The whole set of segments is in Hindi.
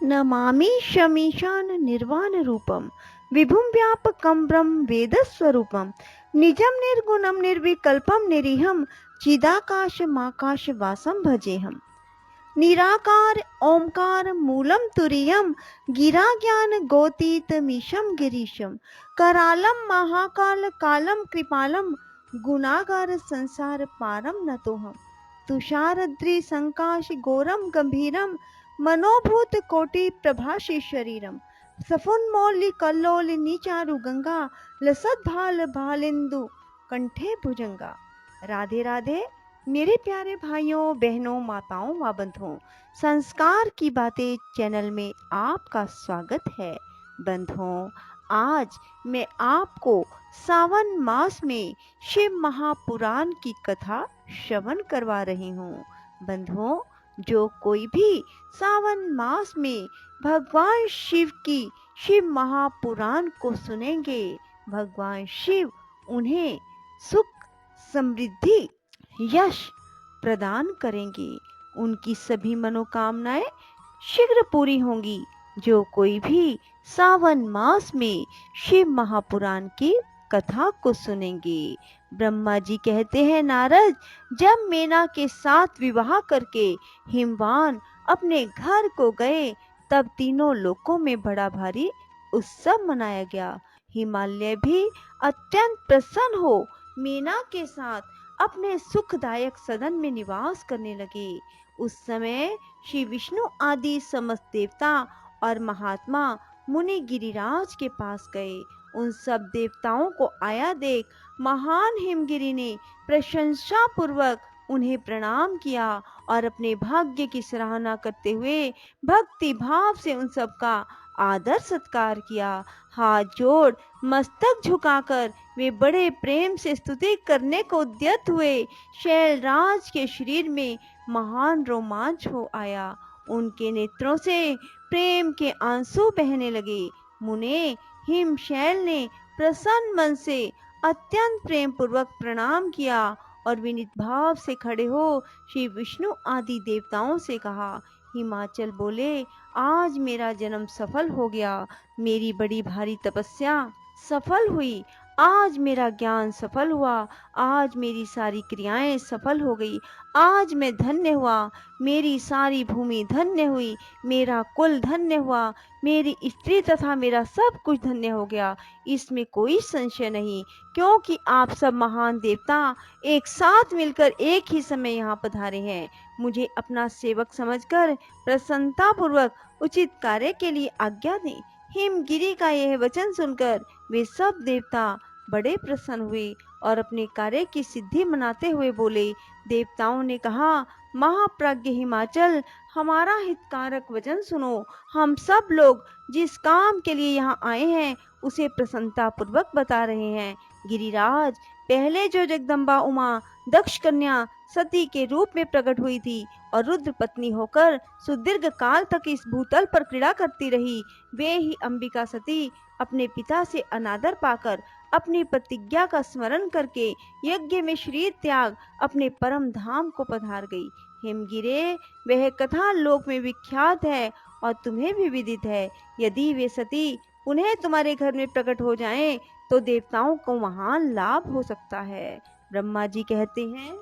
नमामि शमीशान निर्वाण रूपम विभुम व्यापकं ब्रह्म वेदस्वरूपम निजं निर्गुणं निर्विकल्पं निरीहं चिदाकाशमाकाश वासं भजेहम्। निराकार ओंकार मूलम तुरीयम गिरा ज्ञान गोतीत मीशम गिरीशम करालम महाकाल कालम कृपालम गुणागार संसार पारम नतोहम तुषारद्रि संकाश गौरम गंभीरम मनोभूत कोटि प्रभाषी शरीरम सफुन्मौलि कल्लोल नीचारु गंगा लसत भाल भालिंदु कंठे भुजंगा। राधे राधे मेरे प्यारे भाइयों बहनों माताओं व बंधुओं, संस्कार की बातें चैनल में आपका स्वागत है। बंधुओं, आज मैं आपको सावन मास में शिव महापुराण की कथा श्रवण करवा रही हूँ। बंधुओं, जो कोई भी सावन मास में भगवान शिव की शिव महापुराण को सुनेंगे, भगवान शिव उन्हें सुख समृद्धि यश प्रदान करेंगे। उनकी सभी मनोकामनाएं शीघ्र पूरी होंगी। जो कोई भी सावन मास में शिव महापुराण की कथा को सुनेंगे। ब्रह्मा जी कहते हैं, नारद, जब मेना के साथ विवाह करके हिमवान अपने घर को गए, तब तीनों लोकों में बड़ा भारी उत्सव मनाया गया। हिमालय भी अत्यंत प्रसन्न हो मीना के साथ अपने सुखदायक सदन में निवास करने लगे। उस समय श्री विष्णु आदि समस्त देवता और महात्मा मुनि गिरिराज के पास गए। उन सब देवताओं को आया देख महान हिमगिरि ने प्रशंसा पूर्वक उन्हें प्रणाम किया और अपने भाग्य की सराहना करते हुए भक्ति भाव से उन सब का आदर सत्कार किया। हाथ जोड़ मस्तक झुकाकर वे बड़े प्रेम से स्तुति करने को उद्यत हुए। शैलराज के शरीर में महान रोमांच हो आया। उनके नेत्रों से प्रेम के आंसू बहने लगे। मुने हिमशैल ने प्रसन्न मन से अत्यंत प्रेम पूर्वक प्रणाम किया और विनीत भाव से खड़े हो श्री विष्णु आदि देवताओं से कहा। हिमाचल बोले, आज मेरा जन्म सफल हो गया, मेरी बड़ी भारी तपस्या सफल हुई, आज मेरा ज्ञान सफल हुआ, आज मेरी सारी क्रियाएं सफल हो गई, आज मैं धन्य हुआ, मेरी सारी भूमि धन्य हुई, मेरा कुल धन्य हुआ, मेरी स्त्री तथा मेरा सब कुछ धन्य हो गया। इसमें कोई संशय नहीं, क्योंकि आप सब महान देवता एक साथ मिलकर एक ही समय यहाँ पधारे हैं। मुझे अपना सेवक समझकर प्रसन्नता पूर्वक उचित कार्य के लिए आज्ञा दें। हिमगिरि का यह वचन सुनकर वे सब देवता बड़े प्रसन्न हुए और अपने कार्य की सिद्धि मनाते हुए बोले। देवताओं ने कहा, महाप्रज्ञ हिमाचल, हमारा हितकारक वचन सुनो। हम सब लोग जिस काम के लिए यहाँ आए हैं उसे प्रसन्नता पूर्वक बता रहे हैं। गिरिराज, पहले जो जगदम्बा उमा दक्ष कन्या सती के रूप में प्रकट हुई थी और रुद्र पत्नी होकर सुदीर्घ काल तक इस भूतल पर क्रीड़ा करती रही, वे ही अंबिका सती अपने पिता से अनादर पाकर अपनी प्रतिज्ञा का स्मरण करके यज्ञ में शरीर त्याग अपने परम धाम को पधार गई। हिमगिरे, वह कथा लोक में विख्यात है और तुम्हें भी विदित है। यदि वे सती उन्हें तुम्हारे घर में प्रकट हो जाएं, तो देवताओं को महान लाभ हो सकता है। ब्रह्मा जी कहते हैं,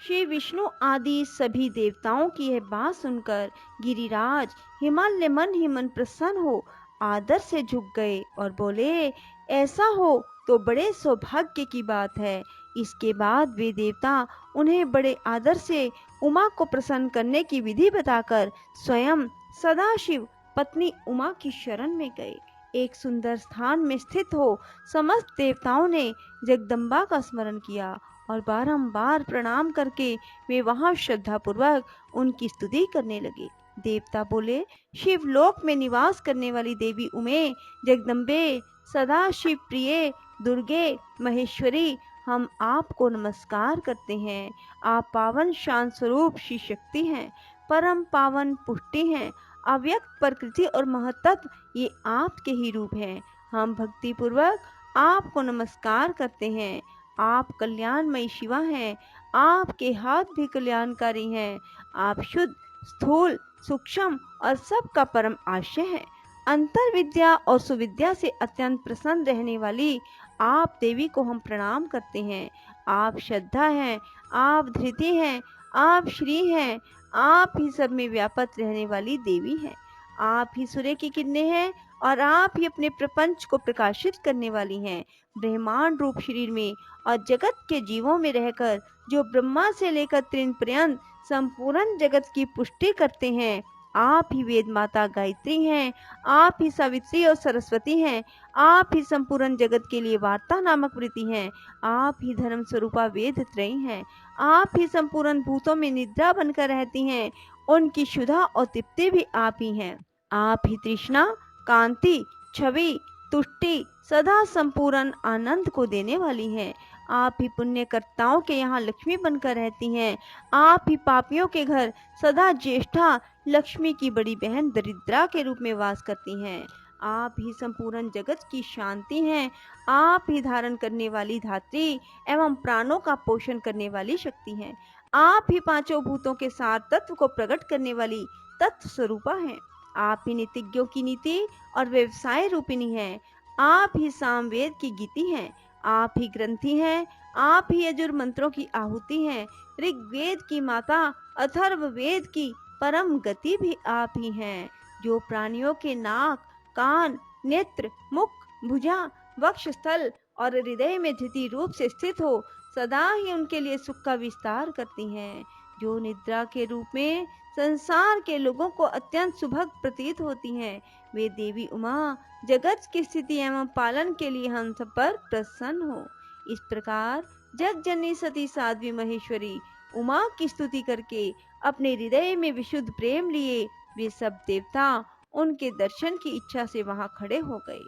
श्री विष्णु आदि सभी देवताओं की यह बात सुनकर गिरिराज हिमालय मन ही मन प्रसन्न हो आदर से झुक गए और बोले, ऐसा हो तो बड़े सौभाग्य की बात है। इसके बाद वे देवता उन्हें बड़े आदर से उमा को प्रसन्न करने की विधि बताकर स्वयं सदाशिव पत्नी उमा की शरण में गए। एक सुंदर स्थान में स्थित हो समस्त देवताओं ने जगदम्बा का स्मरण किया और बारंबार प्रणाम करके वे वहां श्रद्धा पूर्वक उनकी स्तुति करने लगे। देवता बोले, शिवलोक में निवास करने वाली देवी उमे, जगदम्बे, सदा शिव प्रिय, दुर्गे, महेश्वरी, हम आपको नमस्कार करते हैं। आप पावन शांत स्वरूप श्री शक्ति हैं, परम पावन पुष्टि हैं, अव्यक्त प्रकृति और महत्त्व ये आपके ही रूप हैं। हम भक्ति पूर्वक आपको नमस्कार करते हैं। आप कल्याणमयी शिवा हैं, आपके हाथ भी कल्याणकारी हैं। आप शुद्ध, स्थूल, सूक्ष्म और सबका परम आश्रय है। अंतर विद्या और सुविद्या से अत्यंत प्रसन्न रहने वाली आप देवी को हम प्रणाम करते हैं। आप श्रद्धा हैं, आप धृति हैं, आप श्री हैं, आप ही सब में व्यापक रहने वाली देवी हैं। आप ही सूर्य की किरणें हैं और आप ही अपने प्रपंच को प्रकाशित करने वाली हैं। ब्रह्मांड रूप शरीर में और जगत के जीवों में रहकर जो ब्रह्मा से लेकर तृण पर्यंत संपूर्ण जगत की पुष्टि करते हैं, आप ही वेद माता गायत्री हैं, आप ही सावित्री और सरस्वती हैं, आप ही संपूर्ण जगत के लिए वार्ता नामक वृत्ति हैं, आप ही धर्म स्वरूपा वेद त्रयी हैं, आप ही संपूर्ण भूतों में निद्रा बनकर रहती हैं, उनकी शुद्धा और तृप्ति भी आप ही हैं। आप ही तृष्णा, कांति, छवि, तुष्टि, सदा संपूर्ण आनंद को देने वाली हैं। आप ही पुण्यकर्ताओं के यहाँ लक्ष्मी बनकर रहती हैं। आप ही पापियों के घर सदा ज्येष्ठा लक्ष्मी की बड़ी बहन दरिद्रा के रूप में वास करती हैं। आप ही संपूर्ण जगत की शांति हैं। आप ही धारण करने वाली धात्री एवं प्राणों का पोषण करने वाली शक्ति हैं। आप ही पांचों भूतों के सार तत्व को प्रकट करने वाली तत्व स्वरूपा हैं। आप ही नीतिज्ञों की नीति और व्यवसाय रूपिणी हैं। आप ही सामवेद की गीति हैं। आप ही ग्रंथि हैं। आप ही यजुर मंत्रों की आहुति हैं। ऋग्वेद की माता, अथर्व वेद की परम गति भी आप ही हैं। जो प्राणियों के नाक, कान, नेत्र, मुख, भुजा, वक्षस्थल और हृदय में धृति रूप से स्थित हो, सदा ही उनके लिए सुख का विस्तार करती हैं। जो निद्रा के रूप में संसार के लोगों को अत्यंत सुभग प्रतीत होती हैं, वे देवी उमा जगत की स्थिति एवं पालन के लिए हम सब पर प्रसन्न हो। इस प्रकार जग जननी सती साध्वी महेश्वरी उमा की स्तुति करके अपने हृदय में विशुद्ध प्रेम लिए वे सब देवता उनके दर्शन की इच्छा से वहां खड़े हो गए।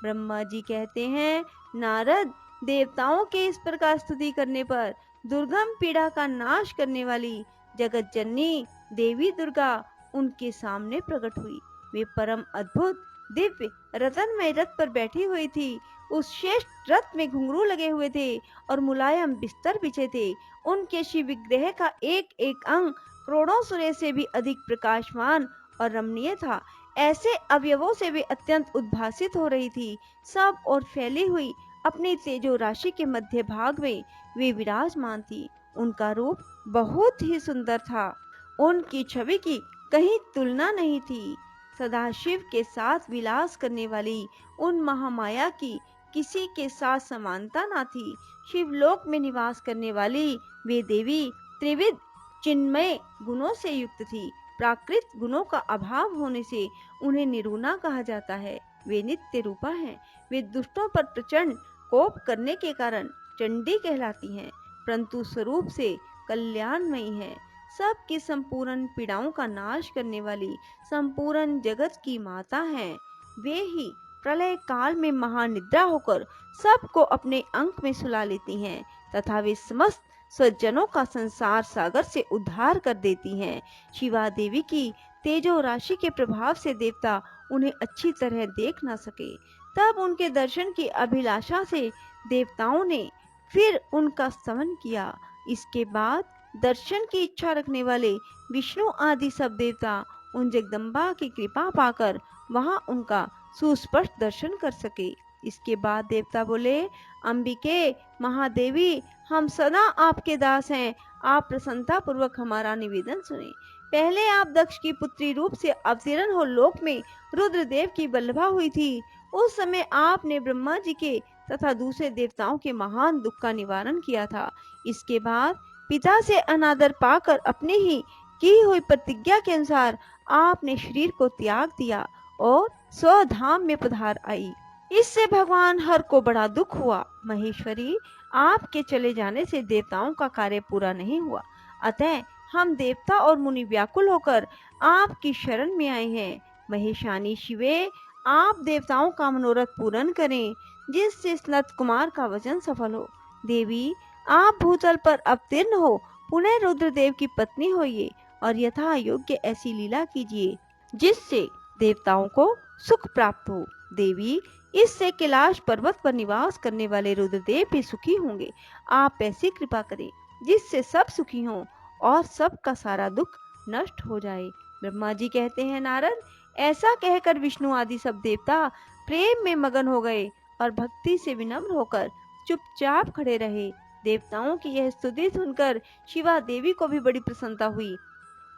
ब्रह्मा जी कहते हैं, नारद, देवताओं के इस प्रकार स्तुति करने पर दुर्गम पीड़ा का नाश करने वाली जगत जननी देवी दुर्गा उनके सामने प्रकट हुई। वे परम अद्भुत दिव्य रतनमय रथ पर बैठी हुई थी। उस श्रेष्ठ रथ में घुंघरू लगे हुए थे और मुलायम बिस्तर बिछे थे। उनके शिव विग्रह का एक एक अंग करोड़ों सूर्य से भी अधिक प्रकाशमान और रमणीय था। ऐसे अवयवों से वे अत्यंत उद्भासित हो रही थी। सब और फैली हुई अपनी तेजो राशि के मध्य भाग में वे विराजमान थी। उनका रूप बहुत ही सुंदर था। उनकी छवि की कहीं तुलना नहीं थी। सदाशिव के साथ विलास करने वाली उन महामाया की किसी के साथ समानता न थी। शिवलोक में निवास करने वाली वे देवी त्रिविध चिन्मय गुणों से युक्त थी। प्राकृत गुणों का अभाव होने से उन्हें निरूना कहा जाता है। वे नित्य रूपा हैं। वे दुष्टों पर प्रचंड कोप करने के कारण चंडी कहलाती हैं, परंतु स्वरूप से कल्याणमयी है। सबकी संपूर्ण पीड़ाओं का नाश करने वाली संपूर्ण जगत की माता है। वे ही प्रलय काल में महानिद्रा होकर सबको अपने अंक में सुला लेती हैं तथा वे समस्त सज्जनों का संसार सागर से उद्धार कर देती हैं। शिवा देवी की तेजो राशि के प्रभाव से देवता उन्हें अच्छी तरह देख न सके। तब उनके दर्शन की अभिलाषा से देवताओं ने फिर उनका स्तवन किया। इसके बाद दर्शन की इच्छा रखने वाले विष्णु आदि सब देवता उन जगदम्बा की कृपा पाकर वहां उनका सुस्पष्ट दर्शन कर सके। इसके बाद देवता बोले, अंबिके, महादेवी, हम सदा आपके दास हैं। आप प्रसन्नता पूर्वक हमारा निवेदन सुने। पहले आप दक्ष की पुत्री रूप से अवतीर्ण हो लोक में रुद्रदेव की वल्लभा हुई थी। उस समय आपने ब्रह्मा जी के तथा दूसरे देवताओं के महान दुख का निवारण किया था। इसके बाद पिता से अनादर पाकर अपने ही की हुई प्रतिज्ञा के अनुसार आपने शरीर को त्याग दिया और स्वधाम में पधार आई। इससे भगवान हर को बड़ा दुख हुआ। महेश्वरी, आपके चले जाने से देवताओं का कार्य पूरा नहीं हुआ, अतः हम देवता और मुनि व्याकुल होकर आपकी शरण में आए हैं। महेशानी शिवे, आप देवताओं का मनोरथ पूर्ण करें, जिससे स्नत कुमार का वचन सफल हो। देवी, आप भूतल पर अवतीर्ण हो पुनः रुद्रदेव की पत्नी होइए और यथा योग्य ऐसी लीला कीजिए जिससे देवताओं को सुख प्राप्त हो। देवी, इससे कैलाश पर्वत पर निवास करने वाले रुद्रदेव भी सुखी होंगे। आप ऐसी कृपा करें जिससे सब सुखी हों और सबका सारा दुख नष्ट हो जाए। ब्रह्मा जी कहते हैं, नारद, ऐसा कहकर विष्णु आदि सब देवता प्रेम में मगन हो गए और भक्ति से विनम्र होकर चुपचाप खड़े रहे। देवताओं की यह स्तुति सुनकर शिवा देवी को भी बड़ी प्रसन्नता हुई।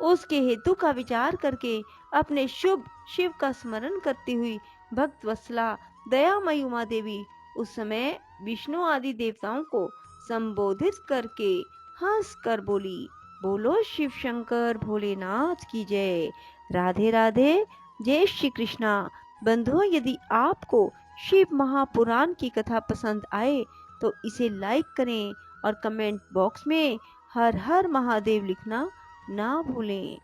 उसके हेतु का विचार करके अपने शुभ शिव का स्मरण करती हुई भक्त वत्सला दयामयी उमा देवी उस समय विष्णु आदि देवताओं को संबोधित करके हंस कर बोली, बोलो शिव शंकर भोलेनाथ की जय। राधे राधे। जय श्री कृष्णा। बंधुओं, यदि आपको शिव महापुराण की कथा पसंद आए तो इसे लाइक करें और कमेंट बॉक्स में हर हर महादेव लिखना ना भूलें।